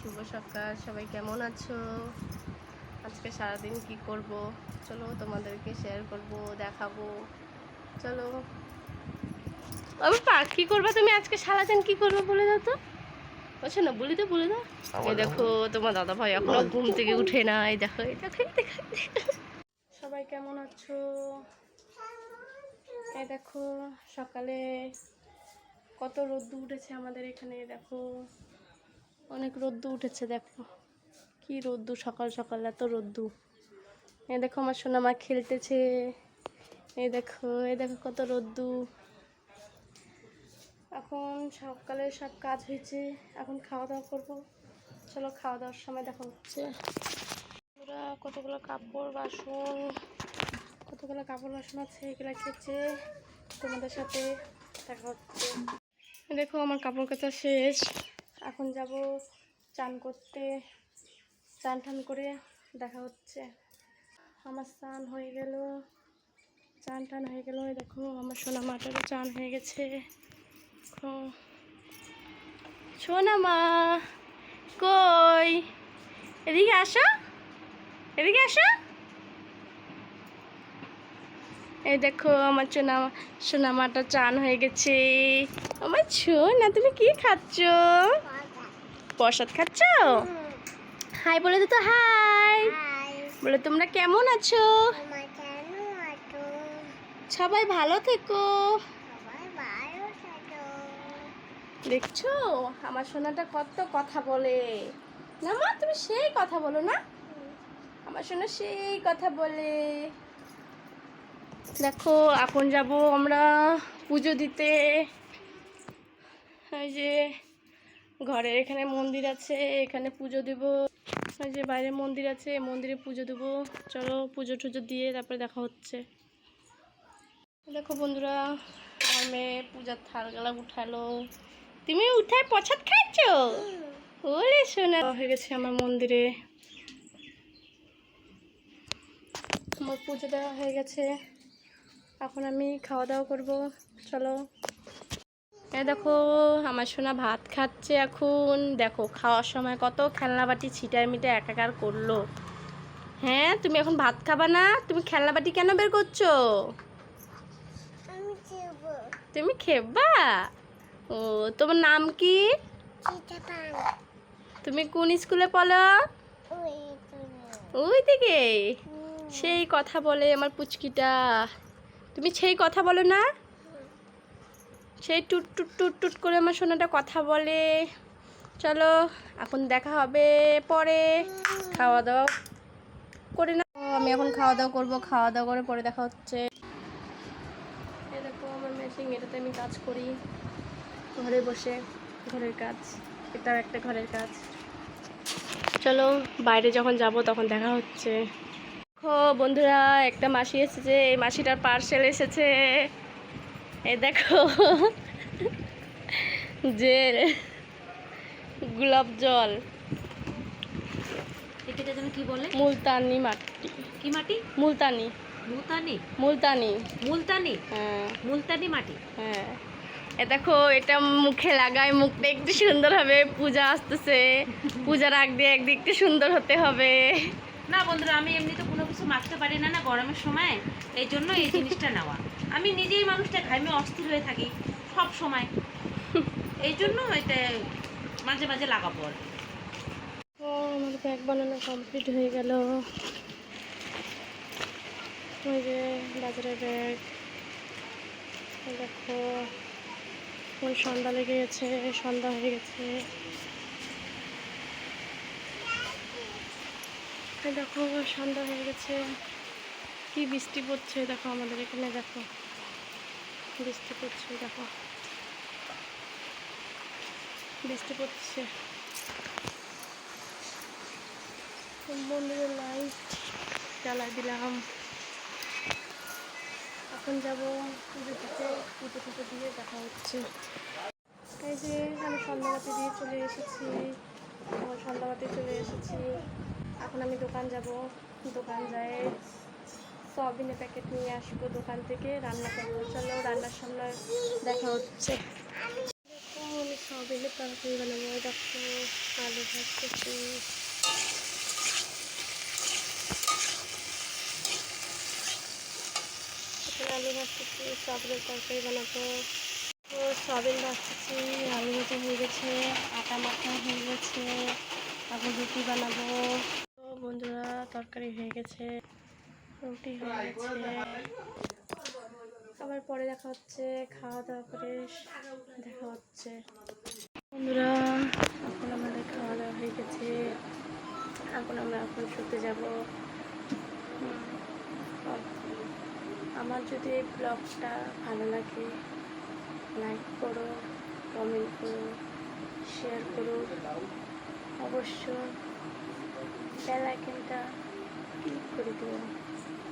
শুভ সকাল। সবাই কেমন আছো? আজকে সারাদিন কি করব চলো তোমাদেরকে শেয়ার করব, দেখাবো। চলো আমি কি করবা তুমি আজকে সারাদিন কি করবে বলে দাও তো। বলছো না, বলে দাও। এই দেখো তোমার দাদা ভাই এখনো ঘুম থেকে উঠে না। এই দেখো, এই দেখো, এই দেখো। সবাই কেমন আছো? এই দেখো সকালে কত রোদ্দু উঠেছে আমাদের এখানে। দেখো অনেক রোদ্দু উঠেছে। দেখো কি রোদ্দু, সকাল সকাল এত রোদ্দু। এই দেখো আমার সোনামা খেলতেছে। এই দেখো কত রোদ্দু। এখন সকালে সব কাজ হয়েছে, এখন খাওয়া দাওয়া করবো। চলো খাওয়া দাওয়ার সময় দেখা হচ্ছে। ওরা কতগুলো কাপড় বাসন আছে, এগুলো খেয়েছে। তোমাদের সাথে দেখা হচ্ছে। দেখো আমার কাপড় কাচা শেষ। এখন যাব চান করতে। চান টান করে দেখা হচ্ছে। আমার চান হয়ে গেল। দেখো আমার সোনা মাটারও চান হয়ে গেছে। সোনা মা কই? এদিকে আসো। এই দেখো আমার সোনা মাটা চান হয়ে গেছে। আমার সোনা, তুমি কি খাচ্ছ? প্রসাদ খাচ্ছ? হাই বলে তো। হাই বলে, তোমরা কেমন আছো? সবাই ভালো থেকো। দেখছো আমার সোনাটা কত কথা বলে না মা? তুমি সেই কথা বলো না? আমার সোনা সেই কথা বলে। দেখো এখন যাব আমরা পুজো দিতে। এই যে ঘরের এখানে মন্দির আছে, এখানে পুজো দেব। ওই যে বাইরে মন্দির আছে, মন্দিরে পুজো দেবো। চলো পুজো টুজো দিয়ে তারপরে দেখা হচ্ছে। দেখো বন্ধুরা, আমার মেয়ে পূজার থালগুলা উঠালো। তুমি উঠায় প্রসাদ খাচ্ছ? ওরে শোনা হয়ে গেছে আমার মন্দিরে। আমার পুজো দেওয়া হয়ে গেছে, এখন আমি খাওয়া দাওয়া করবো। চলো দেখো আমার সোনা ভাত খাচ্ছে এখন। দেখো খাওয়ার সময় কত খেলনা বাটি ছিটায় মিটে একাকার করলো। হ্যাঁ তুমি এখন ভাত খাবা না? তুমি খেলনা বাটি কেন বের করছো? তুমি খেবা? ও, তোমার নাম কি? তুমি কোন স্কুলে পড়ো? ওই দিকে সেই কথা বলে আমার পুচকিটা। তুমি সেই কথা বলো না? সেই টুট টুট টুট টুট করে আমার সোনাটা কথা বলে। চলো এখন দেখা হবে পরে। খাওয়া দাওয়া করে না, আমি এখন খাওয়া দাওয়া করবো। খাওয়া দাওয়া করে পরে দেখা হচ্ছে। এই দেখো আমার মেশিন, এটাতে আমি কাজ করি ঘরে বসে। ঘরের কাজ, এটাও একটা ঘরের কাজ। চলো বাইরে যখন যাব তখন দেখা হচ্ছে। দেখো বন্ধুরা, একটা মাসি এসেছে। এই মাসিটার পার্সেল এসেছে। এই দেখো যে গোলাপ জল, এটা যেন কি বলে? মুলতানি মাটি। কি মাটি? মুলতানি। হ্যাঁ মুলতানি মাটি। হ্যাঁ, এ দেখো এটা মুখে লাগায়, মুখটা একটু সুন্দর হবে। পূজা আসতেছে, পূজার আগ দিয়ে একটু সুন্দর হতে হবে। না বন্ধুরা, আমি এমনি তো কোনো কিছু মাখতে পারি না গরমের সময়, এই জন্য এই জিনিসটা নেওয়া। আমি নিজেই মানুষটা ঘামে অস্থির হয়ে থাকি সব সময়, এই জন্য এটা মাঝে মাঝে লাগাবো আর কি। ও, আমার ব্যাগ বানানো কমপ্লিট হয়ে গেল। ওই যে বাজারের ব্যাগ। দেখো ওই সন্ধ্যা লেগে গেছে, সন্ধ্যা হয়ে গেছে। দেখো সন্ধ্যা হয়ে গেছে, কি বৃষ্টি পড়ছে। দেখো আমাদের এখানে, দেখো বৃষ্টি পড়ছে। দেখো বৃষ্টি পড়ছে। মন্দিরের লাইট জ্বালাই দিলাম। এখন যাবো পুজো দিতে। পুজো টুজো দিয়ে দেখা হচ্ছে। এই যে আমি সন্ধ্যাবাতি দিয়ে চলে এসেছি। এখন আমি দোকান যাব। দোকান যায় সয়াবিনের প্যাকেট নিয়ে আসবো দোকান থেকে, রান্না করবো। চলো রান্নার সামনে দেখা হচ্ছে। আমি সয়াবিনের তরকারি বানাবো। দেখো আলু ভাজতেছি। এখানে আলু ভাজতেছি, সয়াবিনের তরকারি বানাবো। তো সয়াবিন ভাজতেছি, আলু ভাজা হয়ে গেছে, আটা মাখা হয়ে গেছে, তারপর রুটি বানাবো। তো বন্ধুরা তরকারি হয়ে গেছে, রুটি হয়ে গেছে। আবার পরে দেখা হচ্ছে, খাওয়া দাওয়া করে দেখা হচ্ছে। বন্ধুরা এখন আমাদের খাওয়া দাওয়া হয়ে গেছে, এখন আমরা শুতে যাব। আমার যদি এই ব্লগটা ভালো লাগে লাইক করো, কমেন্ট করো, শেয়ার করো, অবশ্যই বেল আইকনটা ক্লিক করে দিও।